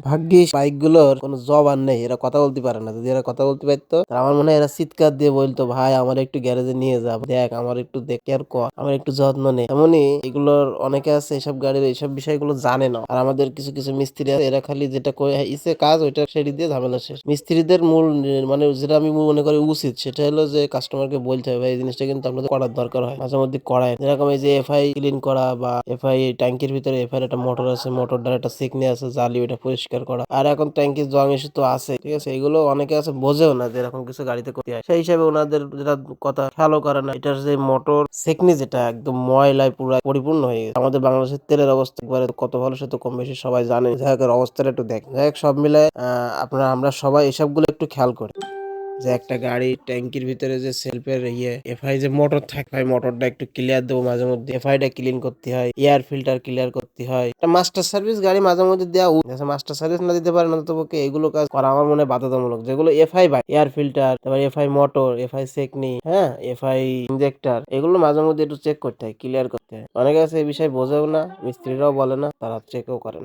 ভাগ্যিস বাইক গুলোর কোনো জবান নেই, এরা কথা বলতে পারে না। যদি এরা কথা বলতে পারতো তাহলে আমার মনে হয় এরা চিৎকার দিয়ে বলতো, ভাই আমার একটু গ্যারেজে নিয়ে যা, দেখ আমার একটু দেখ কেয়ার কর, আমার একটু যত্ন নে। এমনই এগুলোর অনেকে আছে এসব গাড়ির এইসব বিষয়গুলো জানে না। আর আমাদের কিছু কিছু মিস্ত্রি আছে এরা খালি যেটা ইসে কাজ ওইটা সেরে দিয়ে ঝামেলা শেষ। মিস্ত্রিদের মূল মানে যেটা আমি মনে করি উচিত সেটা হলো যে কাস্টমারকে বলতে হবে ভাই এই জিনিসটা কিন্তু আপনাদের করার দরকার হয়, মাঝে মধ্যে করায়। যেরকম এই যে এফআই ক্লিন করা বা এফআই ট্যাঙ্কির ভিতরে এফআই একটা মোটর আছে, মোটরটার একটা সিকনি আছে, জালি ওটা পরিষ্কার করা। আর এখন ট্যাঙ্কির জং ইস্যু তো আছে, ঠিক আছে, এগুলো অনেকে আছে বোঝেও না যে এরকম কিছু গাড়িতে করতে হয়। সেই হিসাবে ওনাদের যেটা কথা খেয়ালও করে না। এটার যে মোটর সেকনি যেটা একদম ময়লায় পুরো পরিপূর্ণ হয়ে গেছে। আমাদের বাংলাদেশের তেলের অবস্থা একবারে কত ভালো সে তো কম বেশি সবাই জানে। যাই হোক অবস্থাটা একটু দেখ, যাই হোক সব মিলায় আপনারা আমরা সবাই এসবগুলো একটু খেয়াল করি যে একটা গাড়ি ট্যাঙ্কির ভিতরে যে সেলফের এফআই যে মোটর থাকে, ভাই মোটরটা একটু ক্লিয়ার দেবো মাঝে মধ্যে, এফআইটা ক্লিন করতে হয়, এয়ার ফিল্টার ক্লিয়ার করতে হয়। একটা মাস্টার সার্ভিস গাড়ি মাঝে মধ্যে দেওয়া মাস্টার সার্ভিস না দিতে পারে না তো পক্ষে এগুলো কাজ করা আমার মনে হয় বাধ্যতামূলক। যেগুলো এফআই ভাই এয়ার ফিল্টার, তারপর এফআই মোটর, এফআই সেকনি, হ্যাঁ এফআই ইনজেক্টর, এগুলো মাঝে মধ্যে একটু চেক করতে হয়, ক্লিয়ার করতে হয়। অনেকে আছে এই বিষয়ে বোঝেও না, মিস্ত্রিরাও বলে না, তারা চেকও করে না।